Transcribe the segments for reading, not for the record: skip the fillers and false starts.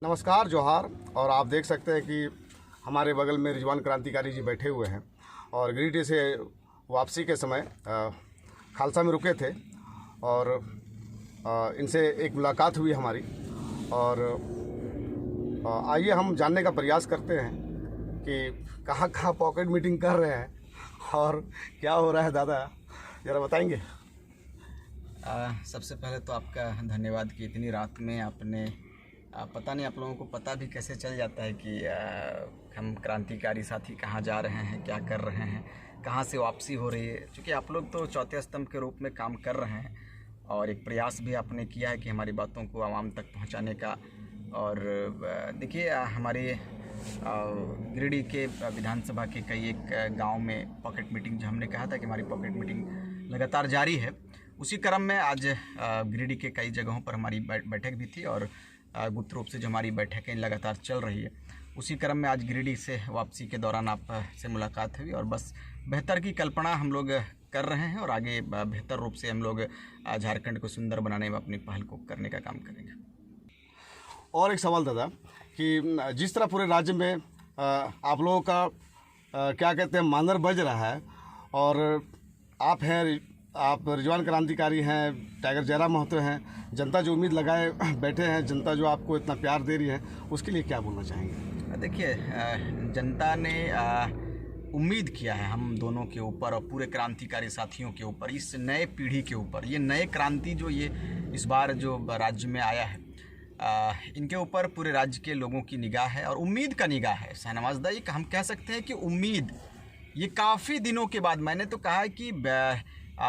नमस्कार, जोहार। और आप देख सकते हैं कि हमारे बगल में रिजवान क्रांतिकारी जी बैठे हुए हैं और गिरिडीह से वापसी के समय खालसा में रुके थे और इनसे एक मुलाकात हुई हमारी। और आइए हम जानने का प्रयास करते हैं कि कहाँ कहाँ पॉकेट मीटिंग कर रहे हैं और क्या हो रहा है। दादा ज़रा बताएंगे। सबसे पहले तो आपका धन्यवाद कि इतनी रात में आपने पता नहीं आप लोगों को पता भी कैसे चल जाता है कि हम क्रांतिकारी साथी कहाँ जा रहे हैं, क्या कर रहे हैं, कहाँ से वापसी हो रही है। क्योंकि आप लोग तो चौथे स्तंभ के रूप में काम कर रहे हैं और एक प्रयास भी आपने किया है कि हमारी बातों को आवाम तक पहुँचाने का। और देखिए हमारे गिरिडीह के विधानसभा के कई एक गांव में पॉकेट मीटिंग, जो हमने कहा था कि हमारी पॉकेट मीटिंग लगातार जारी है, उसी क्रम में आज गिरिडीह के कई जगहों पर हमारी बैठक भी थी और गुप्त रूप से जो हमारी बैठकें लगातार चल रही है, उसी क्रम में आज गिरिडीह से वापसी के दौरान आप से मुलाकात हुई। और बस बेहतर की कल्पना हम लोग कर रहे हैं और आगे बेहतर रूप से हम लोग झारखंड को सुंदर बनाने में अपनी पहल को करने का काम करेंगे। और एक सवाल दादा कि जिस तरह पूरे राज्य में आप लोगों का क्या कहते हैं मानर बज रहा है और आप रिजवान क्रांतिकारी हैं, टाइगर जयराम महतो हैं, जनता जो उम्मीद लगाए बैठे हैं, जनता जो आपको इतना प्यार दे रही है, उसके लिए क्या बोलना चाहेंगे? देखिए जनता ने उम्मीद किया है हम दोनों के ऊपर और पूरे क्रांतिकारी साथियों के ऊपर, इस नए पीढ़ी के ऊपर। ये नए क्रांति जो ये इस बार जो राज्य में आया है, इनके ऊपर पूरे राज्य के लोगों की निगाह है और उम्मीद का निगाह है। शाहनवाज दा, ये हम कह सकते हैं कि उम्मीद, ये काफ़ी दिनों के बाद, मैंने तो कहा है कि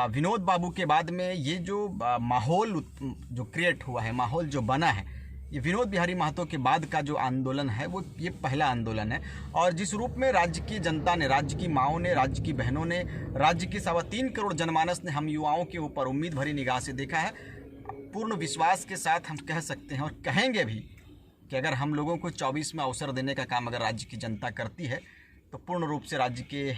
विनोद बाबू के बाद में ये जो माहौल जो क्रिएट हुआ है, माहौल जो बना है, ये विनोद बिहारी महतो के बाद का जो आंदोलन है वो ये पहला आंदोलन है। और जिस रूप में राज्य की जनता ने, राज्य की माओं ने, राज्य की बहनों ने, राज्य की 3.25 करोड़ जनमानस ने हम युवाओं के ऊपर उम्मीद भरी निगाह से देखा है, पूर्ण विश्वास के साथ हम कह सकते हैं और कहेंगे भी कि अगर हम लोगों को 24 में अवसर देने का काम अगर राज्य की जनता करती है तो पूर्ण रूप से राज्य के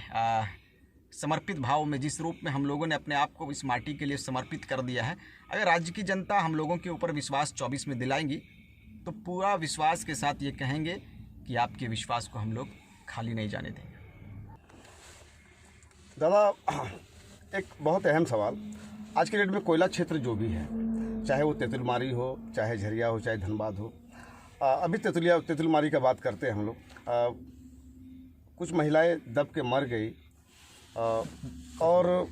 समर्पित भाव में, जिस रूप में हम लोगों ने अपने आप को इस माटी के लिए समर्पित कर दिया है, अगर राज्य की जनता हम लोगों के ऊपर विश्वास 24 में दिलाएंगी तो पूरा विश्वास के साथ ये कहेंगे कि आपके विश्वास को हम लोग खाली नहीं जाने देंगे। दादा एक बहुत अहम सवाल, आज के डेट में कोयला क्षेत्र जो भी है, चाहे वो तेतुलमारी हो, चाहे झरिया हो, चाहे धनबाद हो, अभी तेतुलमारी का बात करते हैं हम लोग। कुछ महिलाएं दब के मर गई और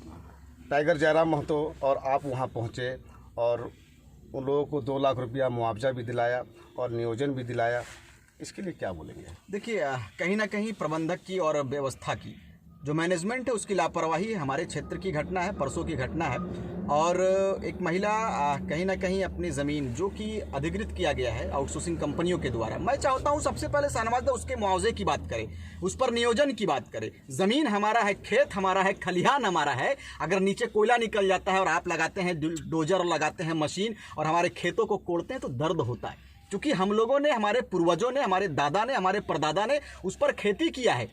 टाइगर जयराम महतो और आप वहां पहुंचे और उन लोगों को 2 लाख रुपया मुआवजा भी दिलाया और नियोजन भी दिलाया, इसके लिए क्या बोलेंगे? देखिए कहीं ना कहीं प्रबंधक की और व्यवस्था की जो मैनेजमेंट है उसकी लापरवाही है। हमारे क्षेत्र की घटना है, परसों की घटना है। और एक महिला कहीं ना कहीं अपनी ज़मीन जो कि अधिकृत किया गया है आउटसोर्सिंग कंपनियों के द्वारा, मैं चाहता हूं सबसे पहले शाहनवाज दा उसके मुआवजे की बात करें, उस पर नियोजन की बात करें। ज़मीन हमारा है, खेत हमारा है, खलिहान हमारा है। अगर नीचे कोयला निकल जाता है और आप लगाते हैं डोजर, लगाते हैं मशीन और हमारे खेतों को कोड़ते हैं तो दर्द होता है। क्योंकि हम लोगों ने, हमारे पूर्वजों ने, हमारे दादा ने, हमारे परदादा ने उस पर खेती किया है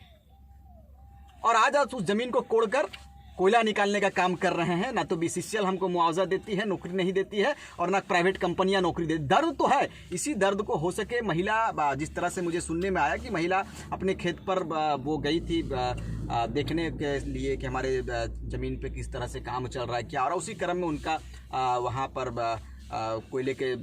और आज आप उस जमीन को कोड़कर कोयला निकालने का काम कर रहे हैं। ना तो बीसीसीएल हमको मुआवजा देती है, नौकरी नहीं देती है, और ना प्राइवेट कंपनियां नौकरी देती। दर्द तो है, इसी दर्द को हो सके महिला, जिस तरह से मुझे सुनने में आया कि महिला अपने खेत पर वो गई थी देखने के लिए कि हमारे ज़मीन पे किस तरह से काम चल रहा है, क्या, और उसी क्रम में उनका वहाँ पर कोयले के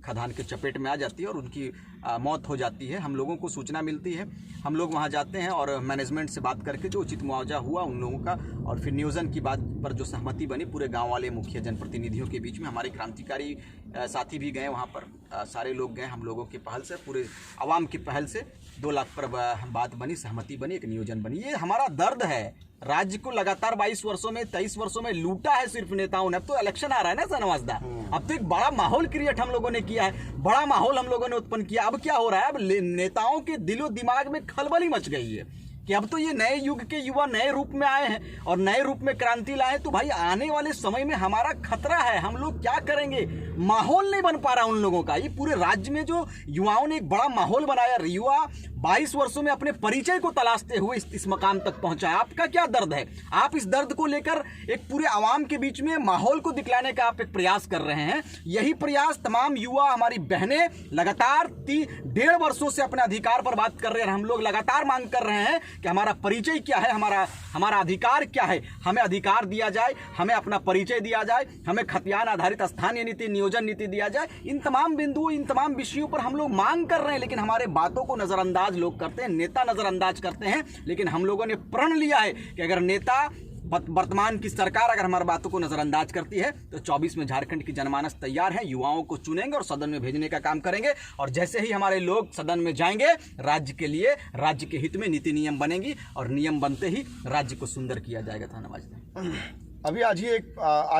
खदान के चपेट में आ जाती है और उनकी मौत हो जाती है। हम लोगों को सूचना मिलती है, हम लोग वहां जाते हैं और मैनेजमेंट से बात करके जो उचित मुआवजा हुआ उन लोगों का, और फिर नियोजन की बात पर जो सहमति बनी पूरे गांव वाले, मुखिया, जनप्रतिनिधियों के बीच में, हमारे क्रांतिकारी साथी भी गए वहां पर, सारे लोग गए, हम लोगों की पहल से, पूरे आवाम की पहल से 2 लाख पर बात बनी, सहमति बनी, एक नियोजन बनी। ये हमारा दर्द है। राज्य को लगातार 22 वर्षों में, 23 वर्षों में लूटा है सिर्फ नेताओं ने। अब तो इलेक्शन आ रहा है ना शाहनवाज दा, अब तो एक बड़ा माहौल क्रिएट हम लोगों ने किया है, बड़ा माहौल हम लोगों ने उत्पन्न किया। अब क्या हो रहा है, अब नेताओं के दिलो दिमाग में खलबली मच गई है कि अब तो ये नए युग के युवा नए रूप में आए हैं और नए रूप में क्रांति लाए। तो भाई आने वाले समय में हमारा खतरा है, हम लोग क्या करेंगे? माहौल नहीं बन पा रहा उन लोगों का। ये पूरे राज्य में जो युवाओं ने एक बड़ा माहौल बनाया, युवा 22 वर्षों में अपने परिचय को तलाशते हुए इस मकाम तक पहुंचा है। आपका क्या दर्द है? आप इस दर्द को लेकर एक पूरे आवाम के बीच में माहौल को दिखलाने का आप एक प्रयास कर रहे हैं। यही प्रयास तमाम युवा, हमारी बहनें लगातार 1.5 वर्षों से अपने अधिकार पर बात कर रहे हैं। हम लोग लगातार मांग कर रहे हैं कि हमारा परिचय क्या है, हमारा अधिकार क्या है, हमें अधिकार दिया जाए, हमें अपना परिचय दिया जाए, हमें खतियान आधारित स्थानीय नीति, नियोजन नीति दिया जाए। इन तमाम बिंदुओं, इन तमाम विषयों पर हम लोग मांग कर रहे हैं, लेकिन हमारे बातों को नजरअंदाज लोग करते हैं, नेता नजरअंदाज करते हैं। लेकिन हम लोगों ने प्रण लिया है कि अगर नेता, वर्तमान की सरकार अगर हमारी बातों को नजरअंदाज करती है तो 24 में झारखंड की जनमानस तैयार है, युवाओं को चुनेंगे और सदन में भेजने का काम करेंगे। और जैसे ही हमारे लोग सदन में जाएंगे, राज्य के लिए, राज्य के हित में नीति नियम बनेंगी और नियम बनते ही राज्य को सुंदर किया जाएगा। धन्यवाद। अभी आज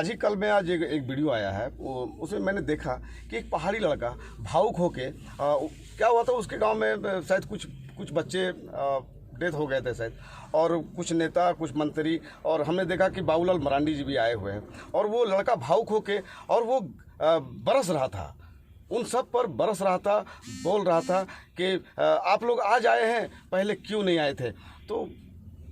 ही कल में आज एक वीडियो आया है, उसमें मैंने देखा कि एक पहाड़ी लड़का भावुक होके, क्या हुआ था उसके गांव में, शायद कुछ बच्चे डेथ हो गए थे शायद, और कुछ नेता, कुछ मंत्री, और हमने देखा कि बाबूलाल मरांडी जी भी आए हुए हैं, और वो लड़का भावुक होके और वो बरस रहा था, उन सब पर बरस रहा था, बोल रहा था कि आप लोग आज आए हैं, पहले क्यों नहीं आए थे। तो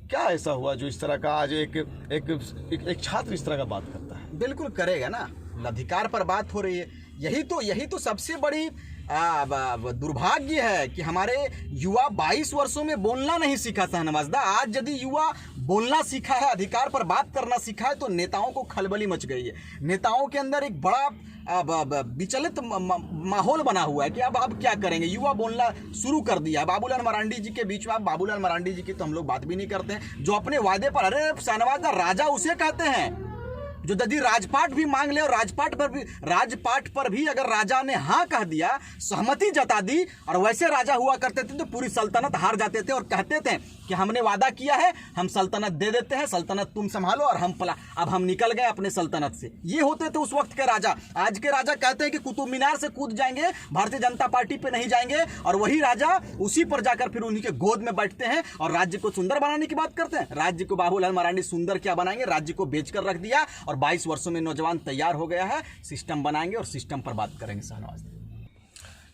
क्या ऐसा हुआ जो इस तरह का आज एक छात्र इस तरह का बात करता है? बिल्कुल करेगा ना, अधिकार पर बात हो रही है। यही तो सबसे बड़ी दुर्भाग्य है कि हमारे युवा 22 वर्षों में बोलना नहीं सीखा। शहनवाज़दा, आज यदि युवा बोलना सीखा है, अधिकार पर बात करना सीखा है, तो नेताओं को खलबली मच गई है। नेताओं के अंदर एक बड़ा विचलित माहौल बना हुआ है कि अब क्या करेंगे। युवा बोलना शुरू कर दिया है। बाबूलाल मरांडी जी के बीच में, बाबूलाल मरांडी जी की तो हम लोग बात भी नहीं करते हैं, जो अपने वादे पर, अरे शहनवाज़दा, राजा उसे कहते हैं जो यदि राजपाट भी मांग ले, और राजपाट पर भी अगर राजा ने हाँ कह दिया, सहमति जता दी, और वैसे राजा हुआ करते थे तो पूरी सल्तनत हार जाते थे और कहते थे कि हमने वादा किया है, हम सल्तनत दे देते हैं, सल्तनत तुम संभालो, और अब हम निकल गए अपने सल्तनत से। ये होते थे उस वक्त के राजा। आज के राजा कहते हैं कि कुतुब मीनार से कूद जाएंगे, भारतीय जनता पार्टी पे नहीं जाएंगे, और वही राजा उसी पर जाकर फिर उन्हीं के गोद में बैठते हैं और राज्य को सुंदर बनाने की बात करते हैं। राज्य को बाबूलाल मरांडी सुंदर क्या बनाएंगे? राज्य को बेचकर रख दिया, और 22 वर्षों में नौजवान तैयार हो गया है, सिस्टम बनाएंगे और सिस्टम पर बात करेंगे। शहनवाज़,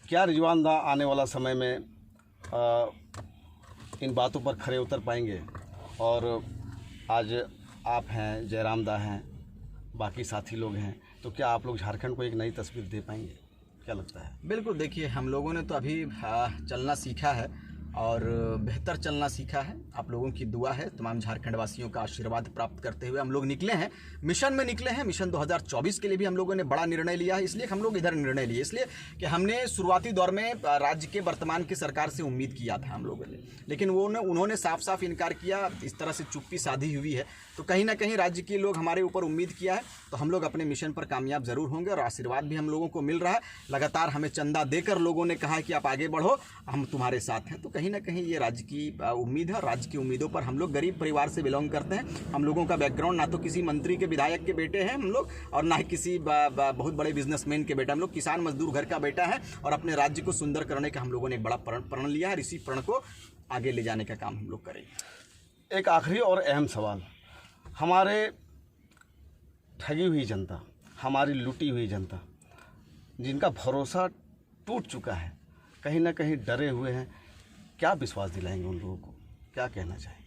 क्या रिजवान दा आने वाला समय में इन बातों पर खरे उतर पाएंगे? और आज आप हैं, जयराम दा हैं, बाकी साथी लोग हैं, तो क्या आप लोग झारखंड को एक नई तस्वीर दे पाएंगे? क्या लगता है? बिल्कुल, देखिए, हम लोगों ने तो अभी चलना सीखा है और बेहतर चलना सीखा है। आप लोगों की दुआ है, तमाम झारखंड वासियों का आशीर्वाद प्राप्त करते हुए हम लोग निकले हैं, मिशन में निकले हैं। मिशन 2024 के लिए भी हम लोगों ने बड़ा निर्णय लिया है। इसलिए हम लोग इधर निर्णय लिए, इसलिए कि हमने शुरुआती दौर में राज्य के वर्तमान की सरकार से उम्मीद किया था हम लोगों ने, लेकिन उन्होंने साफ साफ इनकार किया। इस तरह से चुप्पी साधी हुई है, तो कहीं ना कहीं राज्य के लोग हमारे ऊपर उम्मीद किया है, तो हम लोग अपने मिशन पर कामयाब ज़रूर होंगे। और आशीर्वाद भी हम लोगों को मिल रहा है। लगातार हमें चंदा देकर लोगों ने कहा है कि आप आगे बढ़ो, हम तुम्हारे साथ हैं। तो कहीं ना कहीं ये राज्य की उम्मीद है। राज्य की उम्मीदों पर हम लोग गरीब परिवार से बिलोंग करते हैं। हम लोगों का बैकग्राउंड ना तो किसी मंत्री के, विधायक के बेटे हैं हम लोग, और ना ही किसी बहुत बड़े बिजनेसमैन के बेटा। हम लोग किसान मजदूर घर का बेटा है, और अपने राज्य को सुंदर करने का हम लोगों ने एक बड़ा प्रण लिया है, और इसी प्रण को आगे ले जाने का काम हम लोग करेंगे। एक आखिरी और अहम सवाल, हमारे ठगी हुई जनता, हमारी लूटी हुई जनता, जिनका भरोसा टूट चुका है, कहीं ना कहीं डरे हुए हैं, क्या विश्वास दिलाएंगे उन लोगों को? क्या कहना चाहिए?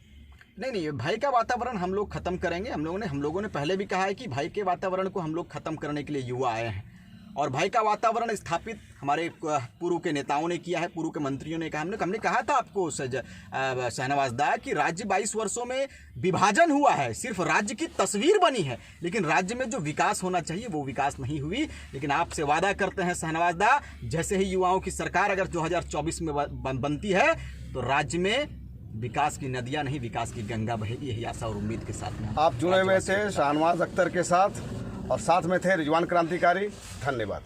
नहीं, भय का वातावरण हम लोग खत्म करेंगे। हम लोगों ने पहले भी कहा है कि भय के वातावरण को हम लोग खत्म करने के लिए युवा आए हैं, और भय का वातावरण स्थापित हमारे पूर्व के नेताओं ने किया है, पूर्व के मंत्रियों ने कहा। हमने कहा था आपको शहनवाज़दा कि राज्य 22 वर्षों में विभाजन हुआ है, सिर्फ राज्य की तस्वीर बनी है, लेकिन राज्य में जो विकास होना चाहिए वो विकास नहीं हुई। लेकिन आपसे वादा करते हैं शहनवाज़दा, जैसे ही युवाओं की सरकार अगर 2024 में बनती है, तो राज्य में विकास की नदियां नहीं, विकास की गंगा बहेगी। यही आशा और उम्मीद के साथ में आप जुड़े हुए थे शाहनवाज अख्तर के साथ, और साथ में थे रिजवान क्रांतिकारी। धन्यवाद।